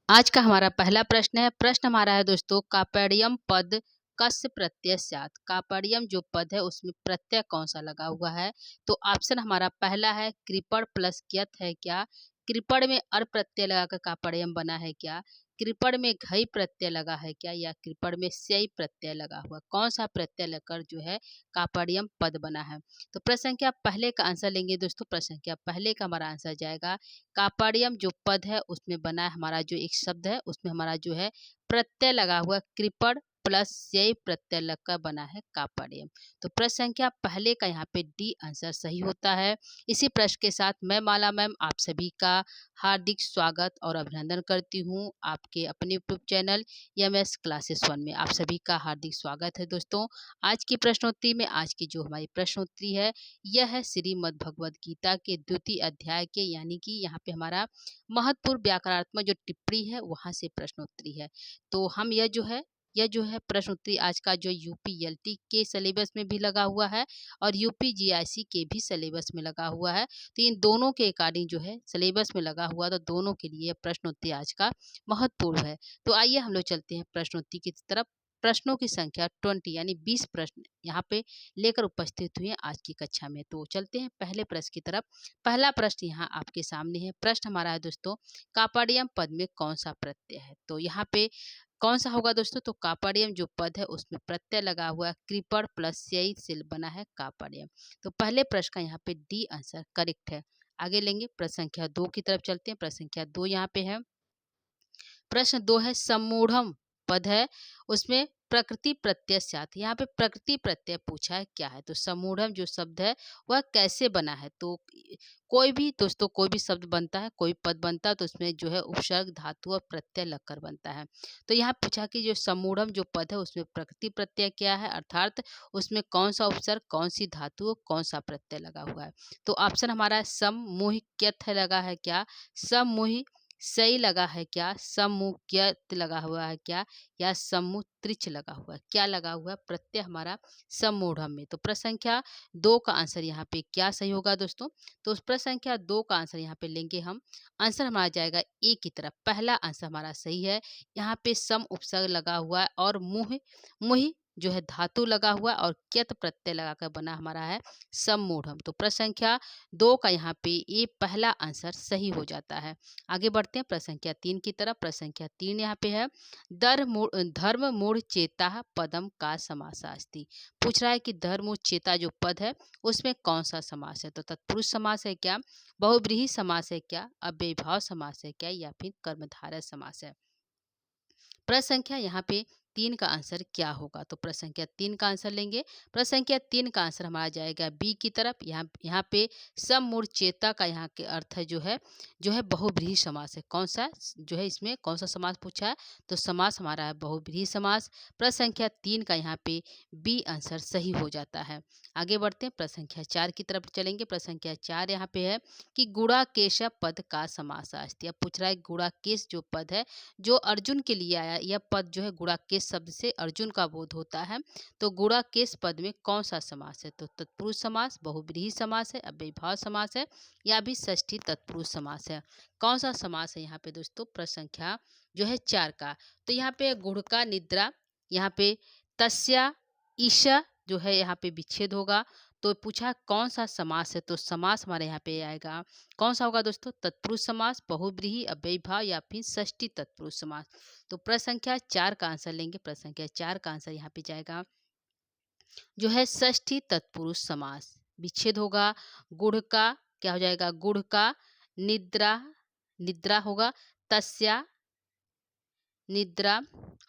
आज का हमारा पहला प्रश्न है। प्रश्न हमारा है दोस्तों, कापड़ियम पद कस्य प्रत्यय स्यात्। कापड़ियम जो पद है उसमें प्रत्यय कौन सा लगा हुआ है? तो ऑप्शन हमारा पहला है कृपण प्लस क्यत है क्या? कृपण में अर प्रत्यय लगाकर कापड़ियम बना है क्या? कृपण में घई प्रत्यय लगा है क्या? या कृपण में स्यई प्रत्यय लगा हुआ? कौन सा प्रत्यय लगकर जो है कापड़ियम पद बना है? तो प्रश्न संख्या पहले का आंसर लेंगे दोस्तों। प्रश्न संख्या पहले का हमारा आंसर जाएगा कापड़ियम जो पद है उसमें बना है हमारा जो एक शब्द है उसमें हमारा जो है प्रत्यय लगा हुआ कृपण प्लस यही प्रत्यय लगकर बना है कापड़ियम। तो प्रश्न संख्या पहले का यहाँ पे डी आंसर सही होता है। इसी प्रश्न के साथ मैं माला मैम आप सभी का हार्दिक स्वागत और अभिनंदन करती हूँ आपके अपने यूट्यूब चैनल एमएस क्लासेस 1 में। आप सभी का हार्दिक स्वागत है दोस्तों। आज की प्रश्नोत्तरी में आज की जो हमारी प्रश्नोत्तरी है यह है श्रीमद् भगवद गीता के द्वितीय अध्याय के, यानी कि यहाँ पे हमारा महत्वपूर्ण व्याकरणात्मक जो टिप्पणी है वहां से प्रश्नोत्तरी है। तो हम यह जो है प्रश्नोत्तरी आज का जो यूपीएलटी के सिलेबस में भी लगा हुआ है और यूपीजीआईसी के भी सिलेबस में लगा हुआ है। तो इन दोनों के अकॉर्डिंग जो है सिलेबस में लगा हुआ, तो दोनों के लिए प्रश्नोत्तरी आज का महत्वपूर्ण है। तो आइए हम लोग चलते हैं प्रश्नोत्तरी की तरफ। प्रश्नों की संख्या 20 यानी 20 प्रश्न यहाँ पे लेकर उपस्थित हुए हैं आज की कक्षा में। तो चलते हैं पहले प्रश्न की तरफ। पहला प्रश्न यहाँ आपके सामने है। प्रश्न हमारा है दोस्तों, कापड़ियम पद में कौन सा प्रत्यय है? तो यहाँ पे कौन सा होगा दोस्तों? तो कापड़ियम जो पद है उसमें प्रत्यय लगा हुआ कृपण प्लस यई से बना है कापड़ियम। तो पहले प्रश्न का यहाँ पे डी आंसर करेक्ट है। आगे लेंगे प्रश्न संख्या 2 की तरफ चलते हैं। प्रश्न संख्या 2 यहाँ पे है। प्रश्न 2 है सम्मूढ़म पद है उसमें प्रकृति प्रत्यय स्यात्। यहाँ पे प्रकृति प्रत्यय पूछा है क्या है? तो सम्मूढ़म जो शब्द है वह कैसे बना है? तो कोई भी दोस्तों कोई भी शब्द बनता है, कोई पद बनता है तो उसमें जो है उपसर्ग धातु और प्रत्यय लगकर बनता है। तो यहाँ पूछा कि जो सम्मूढ़म जो पद है उसमें प्रकृति प्रत्यय क्या है, अर्थात उसमें कौन सा उपसर्ग, कौन सी धातु, कौन सा प्रत्यय लगा हुआ है? तो ऑप्शन हमारा है सम्मूहिक्यथ लगा है क्या? सम्मूहि सही लगा है क्या? सम्मुख्यत लगा हुआ है क्या? या सम्मुत्रिच लगा हुआ है? क्या लगा हुआ है प्रत्यय हमारा सम्मूढ़म में? तो प्रश्न संख्या 2 का आंसर यहाँ पे क्या सही होगा दोस्तों? तो उस प्रश्न संख्या 2 का आंसर यहाँ पे लेंगे हम। आंसर हमारा जाएगा ए की तरफ। पहला आंसर हमारा सही है। यहाँ पे सम उपसर्ग लगा हुआ है और मुह मुहि जो है धातु लगा हुआ है और क्यत प्रत्यय लगाकर बना हमारा है सम्मूढ़म। तो प्रश्न संख्या 2 का यहाँ पे ये पहला आंसर सही हो जाता है। आगे बढ़ते हैं प्रश्न संख्या 3 की तरफ। प्रश्न संख्या 3 यहाँ पे है। धर्म मूढ़ चेता पदम का समासास्ति। पूछ रहा है कि धर्म मूढ़ चेता जो पद है उसमें कौन सा समास है? तो तत्पुरुष समास है क्या, बहुब्रीहि समास है क्या, अव्ययीभाव समास है क्या, या फिर कर्मधारय समास है? प्रश्न संख्या यहाँ पे 3 का आंसर क्या होगा? तो प्रश्न संख्या 3 का आंसर लेंगे। प्रश्न संख्या 3 का आंसर हमारा जाएगा बी की तरफ। यहाँ पे सममूढ़ चेता का यहाँ के अर्थ है जो है बहुब्रीहि समास है। कौन सा जो है इसमें कौन सा समास पूछा है? तो समास हमारा है बहुब्रीहि समास। प्रश्न संख्या 3 का यहाँ पे बी आंसर सही हो जाता है। आगे बढ़ते हैं प्रश्न संख्या 4 की तरफ चलेंगे। प्रश्न संख्या 4 यहाँ पे है कि गुणाकेश पद का समासास्ति। अब पूछ रहा है गुणाकेश जो पद है जो अर्जुन के लिए आया, यह पद जो है गुणाकेश शब्द से अर्जुन का बोध होता है। तो गुणाकेश पद में कौन सा समास है? तो तत्पुरुष समास, बहुब्रीहि समास है, अव्ययीभाव समास है, या भी षष्ठी तत्पुरुष समास है? कौन सा समास है यहाँ पे दोस्तों? प्रश्न संख्या जो है 4 का। तो यहाँ पे गुण का निद्रा, यहाँ पे तस्या ईशा जो है यहाँ पे विच्छेद होगा। तो पूछा कौन सा समास है? तो समास हमारे यहाँ पे आएगा कौन सा होगा दोस्तों? तत्पुरुष समास, बहुब्रीहि, अव्ययीभाव, या फिर षष्ठी तत्पुरुष समास? तो प्रश्न संख्या 4 का आंसर लेंगे। प्रश्न संख्या 4 का आंसर यहाँ पे जाएगा जो है षष्ठी तत्पुरुष समास। विच्छेद होगा गुढ़ का, क्या हो जाएगा? गुढ़ का निद्रा, निद्रा होगा, तस्या निद्रा,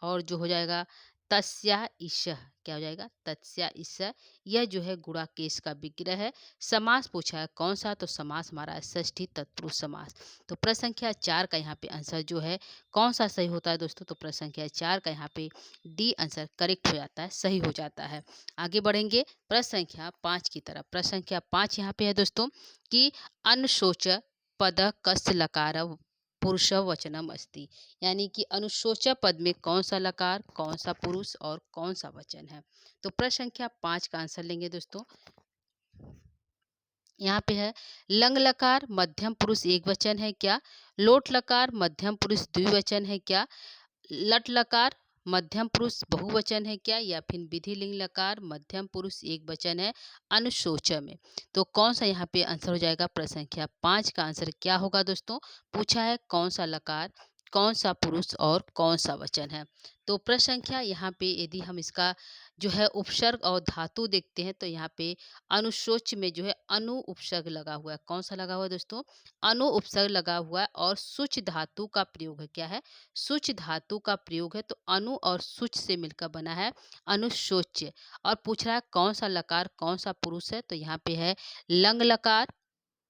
और जो हो जाएगा तस्या ईशः, क्या हो जाएगा? तस्या ईशः। यह जो है गुणाकेश का विग्रह है। समास पूछा है कौन सा? तो समास हमारा है षष्ठी तत्पुरुष समास। तो प्रश्न संख्या 4 का यहाँ पे आंसर जो है कौन सा सही होता है दोस्तों? तो प्रश्न संख्या 4 का यहाँ पे डी आंसर करेक्ट हो जाता है, सही हो जाता है। आगे बढ़ेंगे प्रश्न संख्या 5 की तरफ। प्रश्न संख्या 5 यहाँ पे है दोस्तों कि अनुशोच पद कस्य लकार पुरुष वचनम अस्ति। यानी कि अनुशोचक पद में कौन सा लकार, कौन सा पुरुष और कौन सा वचन है? तो प्रश्न संख्या 5 का आंसर लेंगे दोस्तों। यहाँ पे है लंग लकार मध्यम पुरुष एक वचन है क्या, लोट लकार मध्यम पुरुष द्विवचन है क्या, लट लकार मध्यम पुरुष बहुवचन है क्या, या फिर विधि लिंग लकार मध्यम पुरुष एक वचन है अनुशोचन में। तो कौन सा यहाँ पे आंसर हो जाएगा? प्रश्न संख्या 5 का आंसर क्या होगा दोस्तों? पूछा है कौन सा लकार, कौन सा पुरुष और कौन सा वचन है। तो प्रश्न संख्या यहाँ पे यदि हम इसका जो है उपसर्ग और धातु देखते हैं तो यहाँ पे अनुशोच में जो है अनु उपसर्ग लगा हुआ है। कौन सा लगा हुआ है दोस्तों? अनु उपसर्ग लगा हुआ है और सुच धातु का प्रयोग है। क्या है? सुच धातु का प्रयोग है। तो अनु और सुच से मिलकर बना है अनुशोच्य। और पूछ रहा है कौन सा लकार कौन सा पुरुष है, तो यहाँ पे है लंग लकार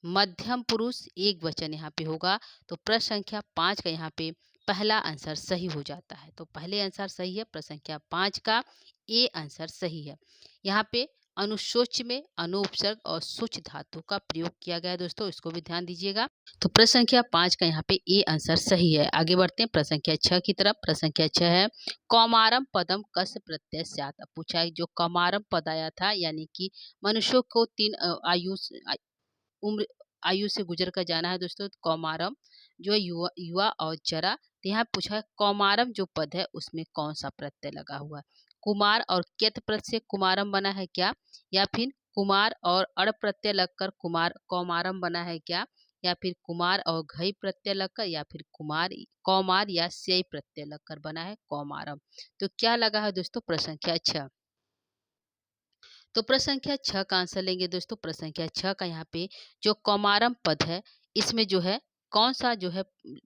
मध्यम पुरुष एक वचन यहाँ पे होगा। तो प्रश्न संख्या 5 का यहाँ पे पहला आंसर सही हो जाता है। तो पहले आंसर सही है, प्रश्न संख्या 5 का ए आंसर सही है। यहाँ पे अनुशोच में अनु उपसर्ग और सुच धातु का प्रयोग किया गया है दोस्तों, इसको भी ध्यान दीजिएगा। तो प्रश्न संख्या 5 का यहाँ पे ए आंसर सही है। आगे बढ़ते हैं प्रश्न संख्या 6 की तरफ। प्रश्न संख्या 6 है कौमारम पदम कस प्रत्यय स्यात्। अब पूछा है जो कौमारम पद आया था यानी कि मनुष्यों को 3 उम्र आयु से गुजर कर जाना है दोस्तों। तो कौमारम जो है युवा युवा और जरा। तो यहाँ पूछा है कौमारम जो पद है उसमें कौन सा प्रत्यय लगा हुआ है। कुमार और क्यत प्रत्यय से कुमारम बना है क्या, या फिर कुमार और अड़ प्रत्यय लगकर कुमार कौमारम बना है क्या, या फिर कुमार और घई प्रत्यय लगकर, या फिर कुमार कौमार या स्यय प्रत्यय लगकर बना है कौमारम। तो क्या लगा है दोस्तों? प्रश्न संख्या 6। तो प्रश्न संख्या 6 का आंसर लेंगे दोस्तों। प्रश्न संख्या 6 का यहाँ पे जो कौमारम पद है इसमें जो है कौन सा जो है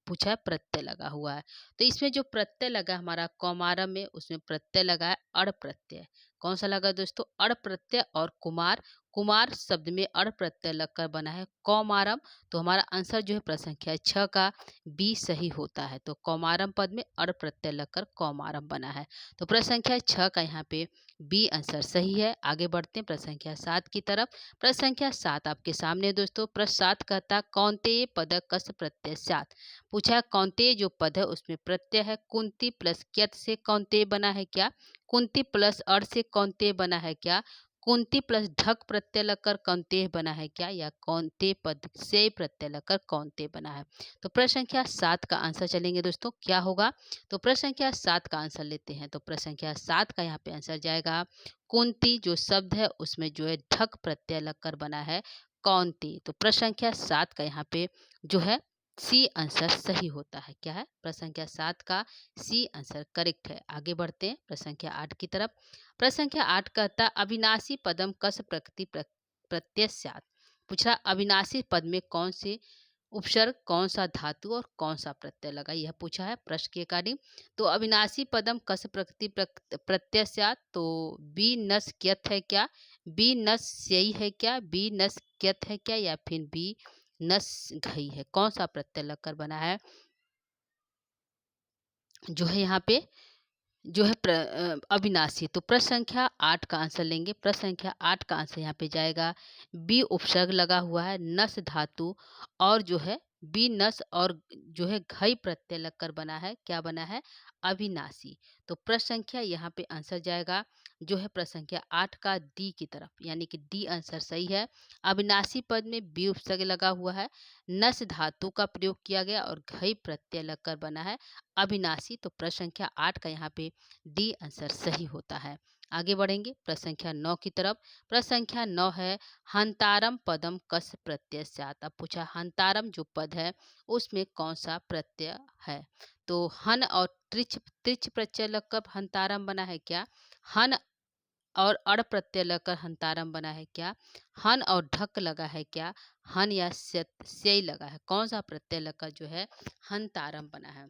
पूछा है प्रत्यय लगा हुआ है। तो इसमें जो प्रत्यय लगा हमारा कौमारम में उसमें प्रत्यय लगा है अड़ प्रत्यय। कौन सा लगा दोस्तों? अड़ प्रत्यय। और कुमार कुमार शब्द में अड़ प्रत्यय लगकर बना है कौमारम। तो हमारा आंसर जो है प्रश्न संख्या 6 का बी सही होता है। तो कौमारम पद में अड़ प्रत्यय लगकर कौमारम बना है। तो प्रश्न संख्या 6 का यहाँ पे बी आंसर सही है। आगे बढ़ते हैं प्रश्न संख्या 7 की तरफ। प्रश्न संख्या 7 आपके सामने दोस्तों। प्रश्न 7 कहता कौन्तेय पद कस प्रत्यय स्यात्। पूछा है कौन्तेय जो पद है उसमें प्रत्यय है कुंती प्लस क्यत से कौन्तेय बना है क्या, कुंती प्लस अड़ से कौन्तेय बना है क्या, कुंती प्लस ढक प्रत्यय लगकर कौन्तेय बना है क्या, या कौन्तेय पद से प्रत्यय लगकर कौन्तेय बना है। तो प्रश्न संख्या 7 का आंसर चलेंगे दोस्तों क्या होगा। तो प्रश्न संख्या 7 का आंसर लेते हैं। तो प्रश्न संख्या 7 का यहाँ पे आंसर जाएगा कुंती जो शब्द है उसमें जो है ढक प्रत्यय लगकर बना है कौन्ती। तो प्रश्न संख्या 7 का यहाँ पे जो है सी आंसर सही होता है। क्या है? प्रश्न संख्या 7 का सी आंसर करेक्ट है। आगे बढ़ते हैं प्रश्न संख्या 8 की तरफ। प्रश्न संख्या 8 कहता अविनाशी पदम कस प्रकृति प्रत्यय स्यात्। पूछा अविनाशी पद में कौन से उपसर्ग कौन सा धातु और कौन सा प्रत्यय लगा, यह पूछा है प्रश्न के अकॉर्डिंग। तो अविनाशी पदम कस प्रकृति प्रत्यय स्यात्। तो बी नस क्यत है क्या, बी नस स्यई है क्या, बी नस क्यत है क्या, या फिर बी नस घई है। कौन सा प्रत्यय लगकर बना है जो है यहाँ पे जो है अविनाशी। तो प्रश्न संख्या 8 का आंसर लेंगे। प्रश्न संख्या 8 का आंसर यहाँ पे जाएगा बी उपसर्ग लगा हुआ है नस धातु और जो है बी नस और जो है घई प्रत्यय लगकर बना है क्या बना है अविनाशी। तो प्रश्न संख्या यहाँ पे आंसर जाएगा जो है प्रश्न संख्या 8 का डी की तरफ, यानी कि डी आंसर सही है। अविनाशी पद में बी उपसर्ग लगा हुआ है, नस धातु का प्रयोग किया गया और घई प्रत्यय लगकर बना है अविनाशी। तो प्रश्न संख्या 8 का यहाँ पे डी आंसर सही होता है। आगे बढ़ेंगे प्रश्न संख्या 9 की तरफ। प्रश्न संख्या 9 है हंतारम पदम कस प्रत्यय स्यात्। अब पूछा हंतारम जो पद है उसमें कौन सा प्रत्यय है। तो हन और त्रिच त्रिच प्रत्यय लगकर हंतारम बना है क्या, हन और अड़ प्रत्यय लगकर हंतारम बना है क्या, हन और ढक लगा है क्या, हन या स्यई लगा है। कौन सा प्रत्यय लगकर जो है हंतारम बना है।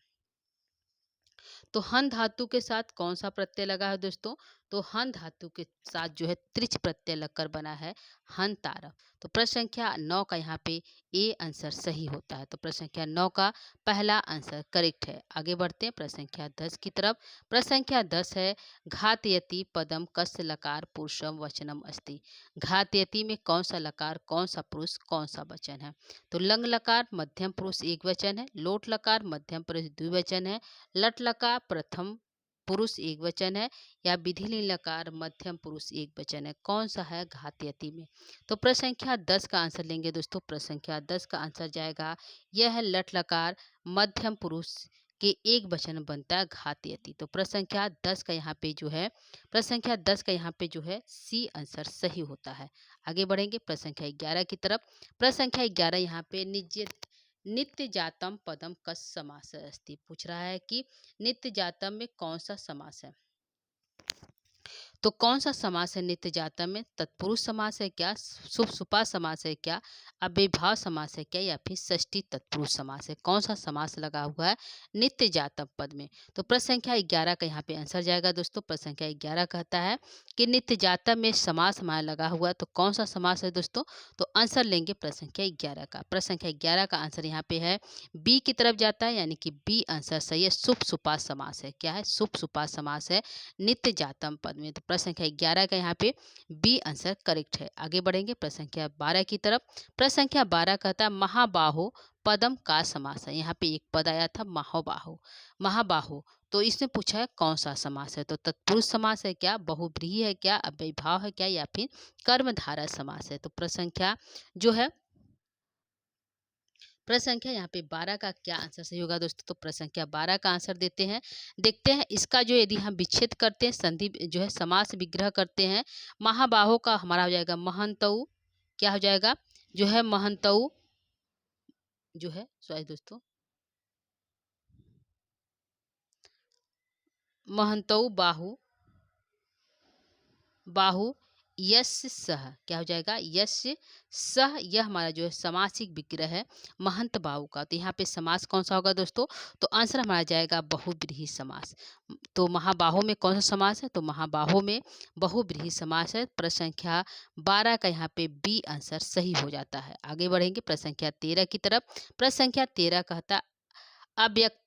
तो हन धातु के साथ कौन सा प्रत्यय लगा है दोस्तों। तो हन धातु के साथ जो है त्रिच प्रत्यय लगकर बना है हंतारम। तो प्रश्न संख्या 9 का यहाँ पे ए आंसर सही होता है। तो प्रश्न संख्या 9 का पहला आंसर करेक्ट है। आगे बढ़ते हैं प्रश्न संख्या 10 की तरफ। प्रश्न संख्या 10 है घातयति पदम कस्य लकार पुरुषम वचनम अस्ति। घातयति में कौन सा लकार कौन सा पुरुष कौन सा वचन है। तो लंग लकार मध्यम पुरुष एक वचन है, लोट लकार मध्यम पुरुष द्विवचन है, लट लकार प्रथम तत्पुरुष एक वचन है या विधिलिंग लकार मध्यम पुरुष एक वचन है? कौन सा है घात यति में? तो प्रश्न संख्या 10 का आंसर लेंगे दोस्तों। प्रश्न संख्या 10 का आंसर जाएगा, यह है लट लकार मध्यम पुरुष के एक वचन बनता है घात यति। तो प्रश्न संख्या 10 का यहाँ पे जो है, प्रश्न संख्या 10 का यहाँ पे जो है सी आंसर सही होता है। आगे बढ़ेंगे प्रश्न संख्या 11 की तरफ। प्रश्न संख्या 11 यहाँ पे नित्य जातम पदम कस समास अस्ति पूछ रहा है कि नित्य जातम में कौन सा समास है? तो कौन सा समास है नित्य जातम में? तत्पुरुष समास है क्या, शुभ सुपा समास है क्या, अव्ययभाव समास है क्या, या फिर षष्ठी तत्पुरुष समास है? कौन सा समास लगा हुआ है नित्य जातम पद में? तो प्रश्न संख्या 11 का यहाँ पे आंसर जाएगा दोस्तों। प्रश्न संख्या 11 कहता है कि नित्य जातम में समास हमारा लगा हुआ है, तो कौन सा समास है दोस्तों? तो आंसर लेंगे प्रश्न संख्या 11 का। प्रश्न संख्या 11 का आंसर यहाँ पे है बी की तरफ जाता है, यानी कि बी आंसर सही है, शुभ सुपा समास है। क्या है? शुभ सुपा समास है नित्य जातम पद में। तो प्रश्न संख्या 11 का यहाँ पे बी आंसर करेक्ट है। आगे बढ़ेंगे प्रश्न संख्या 12 की तरफ। प्रश्न संख्या 12 कहता है महाबाहो पदम का समास है। यहाँ पे एक पद आया था महाबाहो, महाबाहो, तो इसने पूछा है कौन सा समास है? तो तत्पुरुष समास है क्या, बहुव्रीहि है क्या, अव्ययभाव है क्या, या फिर कर्मधारय समास है? तो प्रश्न संख्या जो है, प्रश्न संख्या यहाँ पे 12 का क्या आंसर सही होगा दोस्तों? तो प्रश्न संख्या 12 का आंसर देते हैं, देखते हैं इसका जो यदि हम विच्छेद करते हैं, संधि जो है समास विग्रह करते हैं, महाबाहो का हमारा हो जाएगा महंतऊ, क्या हो जाएगा जो है महंतऊ, जो है सॉरी दोस्तों, महंतऊ बाहु, बाहु यस्य सह, क्या हो जाएगा यस्य सह, यह हमारा जो है समासिक विग्रह है महंत बाहु का। तो यहाँ पे समास कौन सा होगा दोस्तों? तो आंसर हमारा जाएगा बहुव्रीहि समास। तो महाबाहो में कौन सा समास है? तो महाबाहो में बहुव्रीहि समास है। प्रश्न संख्या 12 का यहाँ पे बी आंसर सही हो जाता है। आगे बढ़ेंगे प्रश्न संख्या 13 की तरफ। प्रश्न संख्या 13 कहता अव्यक्त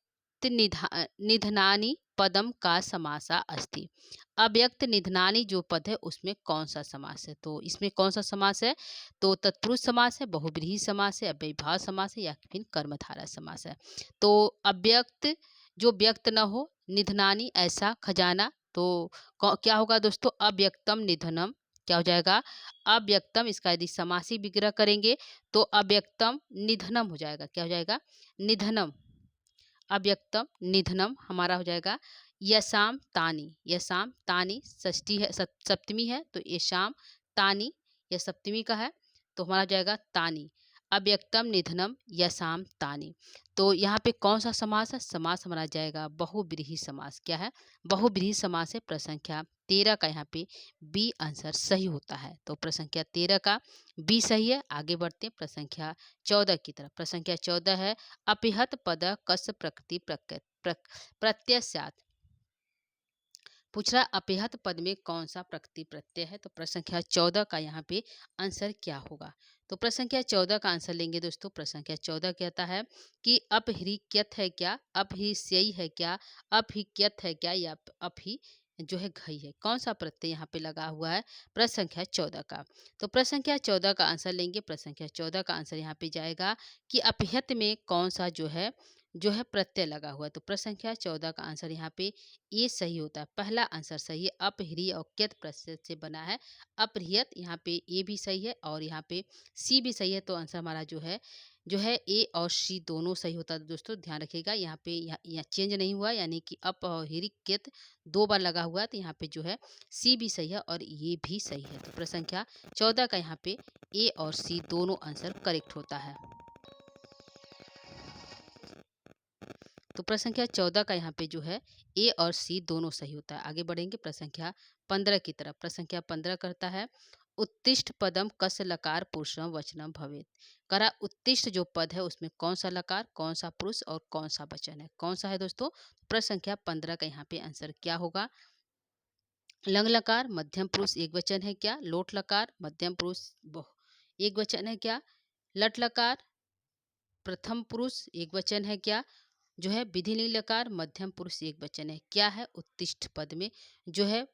निधनानि पदम का समासा अस्ति। अव्यक्त निधनानि जो पद है उसमें कौन सा समास है? तो इसमें कौन सा समास है? तो तत्पुरुष समास है, बहुव्रीहि समास है, अव्ययभाव समास है, या फिर कर्मधारय समास है? तो अव्यक्त जो व्यक्त न हो, निधनानि ऐसा खजाना, तो क्या होगा दोस्तों? अव्यक्तम निधनम, क्या हो जाएगा? अव्यक्तम, इसका यदि समासी विग्रह करेंगे तो अव्यक्तम निधनम हो जाएगा। क्या हो जाएगा? निधनम, अव्यक्तम निधनम हमारा हो जाएगा यशाम तानी, यशाम तानी षष्ठी है, सप्तमी है, तो यशाम तानी यह सप्तमी का है, तो हमारा हो जाएगा तानी, अव्यक्तम निधनम यशाम तानी। तो यहाँ पे कौन सा समास है? समास हमारा जाएगा बहुव्रीहि समास। क्या है? बहुव्रीहि समास है। प्रश्न संख्या 13 का यहाँ पे बी आंसर सही होता है। तो प्रश्न संख्या 13 का बी सही है। आगे बढ़ते हैं प्रश्न संख्या 14 की तरफ। प्रश्न संख्या 14 है अपिहत पद कस प्रकृति प्रत्यय पूछ रहा अपिहत पद में कौन सा प्रकृति प्रत्यय है? तो प्रश्न संख्या 14 का यहाँ पे आंसर क्या होगा? तो प्रश्न संख्या 14 का आंसर लेंगे दोस्तों। प्रश्न संख्या 14 कहता है कि अपहृक्यत है क्या, अपहिस्यई है क्या, अपहिक्यत है क्या, या अपहि जो है घई है? कौन सा प्रत्यय यहाँ पे लगा हुआ है प्रश्न संख्या 14 का? तो प्रश्न संख्या 14 का आंसर लेंगे। प्रश्न संख्या 14 का आंसर यहाँ पे जाएगा कि अपहृत में कौन सा जो है प्रत्यय लगा हुआ है? तो प्रश्न संख्या 14 का आंसर यहाँ पे ये सही होता है। पहला आंसर सही है, अपह्रिय और क्यत प्रत्यय से बना है अपहृत, यहाँ पे ए भी सही है और यहाँ पे सी भी सही है। तो आंसर हमारा जो है ए और सी दोनों सही होता है दोस्तों, ध्यान रखिएगा। यहाँ पे यहाँ चेंज नहीं हुआ, यानी कि अप और हिरिक्यत 2 बार लगा हुआ है, तो यहाँ पे जो है सी भी सही है और ये भी सही है। तो प्रश्न संख्या 14 का यहाँ पे ए और सी दोनों आंसर करेक्ट होता है। तो प्रश्न संख्या 14 का यहाँ पे जो है ए और सी दोनों सही होता है। आगे बढ़ेंगे प्रश्न संख्या 15 की तरफ। प्रश्न संख्या 15 करता है उत्तिष्ठ पदम कस लकार पुरुषम वचनम भवेत। करा उत्तिष्ठ जो पद है उसमें कौन सा लकार, कौन सा पुरुष और कौन सा वचन है? कौन सा है दोस्तों? प्रश्न संख्या 15 का यहाँ पे आंसर क्या होगा? लंग लकार मध्यम पुरुष एक वचन है क्या, लोट लकार मध्यम पुरुष एक वचन है क्या, लट लकार प्रथम पुरुष एक वचन है क्या, जो है विधिलिंग लकार मध्यम पुरुष एक वचन है? क्या है उत्तिष्ठ पद में जो है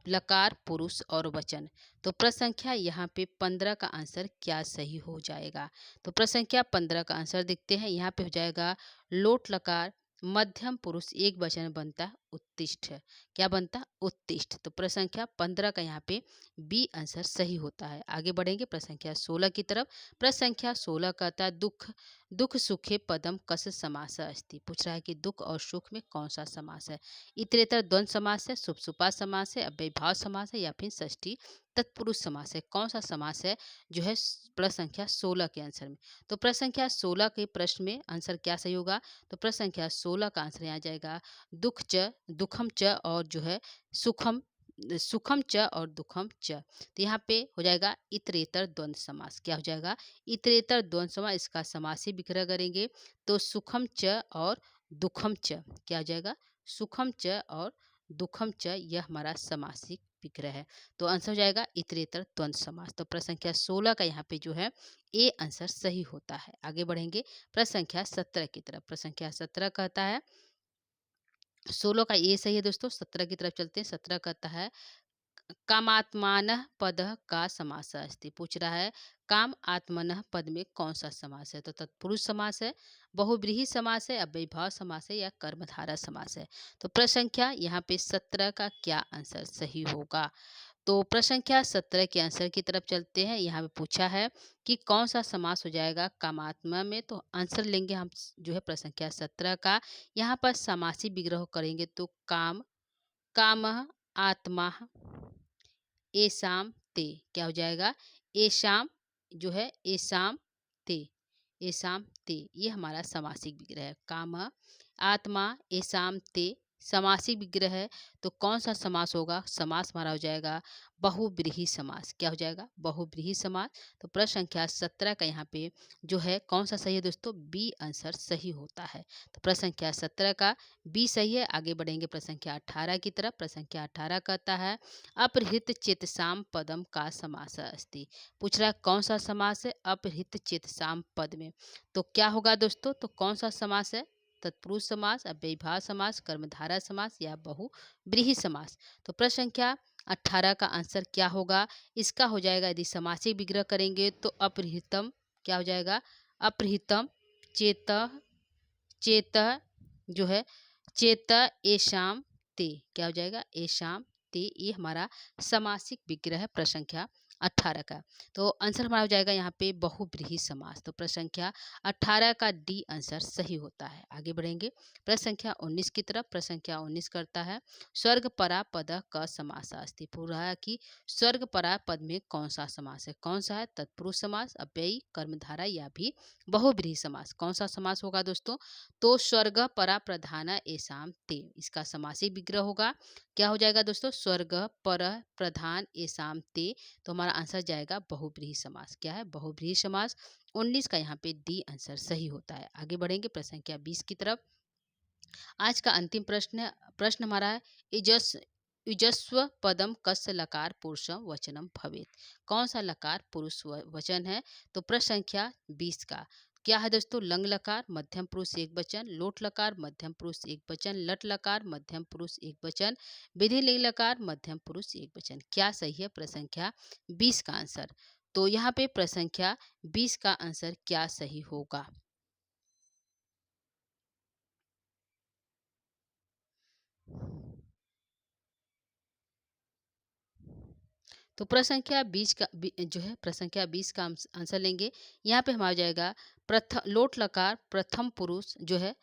लकार पुरुष और वचन? तो प्रश्न संख्या यहाँ पे 15 का आंसर क्या सही हो जाएगा? तो प्रश्न संख्या 15 का आंसर देखते हैं। यहाँ पे हो जाएगा लोट लकार मध्यम पुरुष एक वचन बनता है उत्तिष्ठ। क्या बनता? उत्तिष्ठ। तो प्रश्न संख्या 15 का यहाँ पे बी आंसर सही होता है। आगे बढ़ेंगे प्रश्न संख्या 16 की तरफ। प्रश्न संख्या 16 कहता है दुख दुख सुखे पदम कस समास अस्ति। पूछ रहा है कि दुख और सुख में कौन सा समास है? इतरेतर द्वंद्व समास है, शुभ समास है, अव्ययीभाव समास है या फिर षष्ठी तत्पुरुष समास है? कौन सा समास है जो है प्रश्न संख्या 16 के आंसर में? तो प्रश्न संख्या 16 के प्रश्न में आंसर क्या सही होगा? तो प्रश्न संख्या 16 का आंसर यहाँ जाएगा दुख च, दुखम च और जो है सुखम सुखम च और दुखम च। तो यहाँ पे हो जाएगा इतरेतर द्वंद्व समास। क्या हो जाएगा? इतरेतर द्वंद्व समास। इसका समासी विग्रह करेंगे तो सुखम च और दुखम च। क्या हो जाएगा? सुखम च और दुखम च। यह हमारा समासिक विग्रह है। तो आंसर हो जाएगा इतरेतर द्वंद्व समास। तो प्रश्न संख्या 16 का यहाँ पे जो है ए आंसर सही होता है। आगे बढ़ेंगे प्रश्न संख्या 17 की तरफ। प्रश्न संख्या 17 कहता है 16 का ए सही है दोस्तों। 17 की तरफ चलते हैं। 17 कहता है कामात्मानः पदः का समास अस्ति। पूछ रहा है काम आत्मनः पद में कौन सा समास है? तो तत्पुरुष समास है, बहुव्रीहि समास है, अव्ययीभाव समास है या कर्मधारय समास है? तो प्रश्न संख्या यहाँ पे 17 का क्या आंसर सही होगा? तो प्रश्न संख्या 17 के आंसर की तरफ चलते हैं। यहाँ पे पूछा है कि कौन सा समास हो जाएगा कामात्मा में? तो आंसर लेंगे हम जो है प्रश्न संख्या 17 का। यहाँ पर समासी विग्रह करेंगे तो काम, कामः, आत्मा, एसाम ते। क्या हो जाएगा? एसाम जो है एसाम ते, एसाम ते ये हमारा समासिक विग्रह है। काम, आत्मा, एसाम ते समासिक विग्रह है। तो कौन सा समास होगा? समास हमारा हो जाएगा बहुव्रीहि समास। क्या हो जाएगा? बहुव्रीहि समास। तो प्रश्न संख्या 17 का यहाँ पे जो है कौन सा सही है दोस्तों? बी आंसर सही होता है। तो प्रश्न संख्या 17 का बी सही है। आगे बढ़ेंगे प्रश्न संख्या 18 की तरफ। प्रश्न संख्या 18 कहता है अपहृत चेतसाम पदम का समास अस्ति। पूछ रहा है कौन सा समास है अपहृत चेतसाम पद में? तो क्या होगा दोस्तों? तो कौन सा समास है? तत्पुरुष समास, अव्ययीभाव समास, कर्मधारय समास या बहुव्रीहि समास? तो प्रश्न संख्या 18 का आंसर क्या होगा? इसका हो जाएगा यदि समासिक विग्रह करेंगे तो अपहृतम। क्या हो जाएगा? अपहृतम चेत, चेत जो है चेत एशाम ते। क्या हो जाएगा? एशाम ते ये हमारा समासिक विग्रह है प्रश्न संख्या 18 का। तो आंसर हमारा हो जाएगा यहाँ पे बहुव्रीहि समास। तो प्रश्न संख्या 18 का डी आंसर सही होता है। आगे बढ़ेंगे प्रश्न संख्या 19 की तरफ। प्रश्न संख्या 19 करता है स्वर्ग परा पद का समास अस्ति। पूरा है कि स्वर्ग परा पद में कौन सा समास है? कौन सा है? तत्पुरुष समास, अव्ययी, कर्मधारय या भी बहुव्रीहि समास? कौन सा समास होगा दोस्तों? तो स्वर्ग परा प्रधान एसाम ते इसका समासिक विग्रह होगा। क्या हो जाएगा दोस्तों? स्वर्ग पर प्रधान एसाम ते। तो हमारा आंसर जाएगा बहुव्रीहि समास। क्या है? बहुव्रीहि समास। 19 का यहाँ पे डी आंसर सही होता है। आगे बढ़ेंगे प्रश्न संख्या 20 की तरफ। आज का अंतिम प्रश्न है। प्रश्न हमारा है युजस्व पदम कस्य लकार पुरुषम वचनम भवेत। कौन सा लकार पुरुष वचन है? तो प्रश्न संख्या 20 का क्या है दोस्तों? लंग लकार मध्यम पुरुष एक वचन, लोट लकार मध्यम पुरुष एक वचन, लट लकार मध्यम पुरुष एक वचन, विधि लिंग लकार मध्यम पुरुष एक वचन। क्या सही है प्रश्न संख्या 20 का आंसर? तो यहाँ पे प्रश्न संख्या 20 का आंसर क्या सही होगा? तो प्रश्न संख्या 20 का जो है प्रश्न संख्या 20 का आंसर लेंगे। यहाँ पे हमारा जाएगा प्रथम लोट लकार प्रथम पुरुष जो है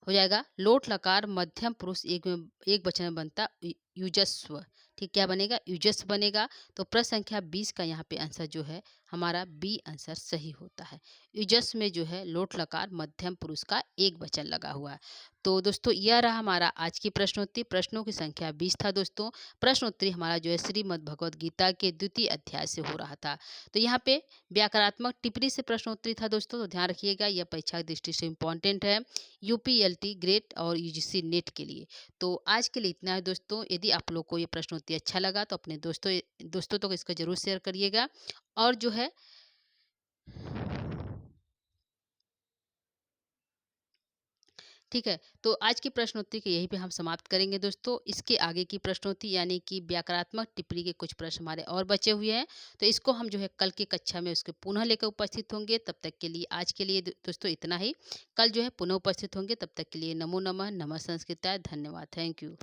हो जाएगा लोट लकार मध्यम पुरुष एक वचन में बनता युजस्व। ठीक क्या बनेगा? युजस्व बनेगा। तो प्रश्न संख्या 20 का यहाँ पे आंसर जो है हमारा बी आंसर सही होता है। युजस्व में जो है लोट लकार मध्यम पुरुष का एक वचन लगा हुआ है। तो दोस्तों यह रहा हमारा आज की प्रश्नोत्तरी। प्रश्नों की संख्या 20 था दोस्तों। प्रश्नोत्तरी हमारा जो है श्रीमद् भगवद गीता के द्वितीय अध्याय से हो रहा था। तो यहाँ पे व्याकरणात्मक टिप्पणी से प्रश्नोत्तरी था दोस्तों। तो ध्यान रखिएगा यह परीक्षा की दृष्टि से इम्पॉर्टेंट है यूपीएलटी ग्रेड और यूजीसी नेट के लिए। तो आज के लिए इतना है दोस्तों। यदि आप लोग को ये प्रश्नोत्तरी अच्छा लगा तो अपने दोस्तों तक इसका जरूर शेयर करिएगा। और जो है ठीक है, तो आज की प्रश्नोत्तरी को यहीं पे हम समाप्त करेंगे दोस्तों। इसके आगे की प्रश्नोत्तरी यानी कि व्याकरणात्मक टिप्पणी के कुछ प्रश्न हमारे और बचे हुए हैं, तो इसको हम जो है कल की कक्षा में उसके पुनः लेकर उपस्थित होंगे। तब तक के लिए आज के लिए दोस्तों इतना ही। कल जो है पुनः उपस्थित होंगे, तब तक के लिए नमो नमः, नमः संस्कृताय, धन्यवाद, थैंक यू।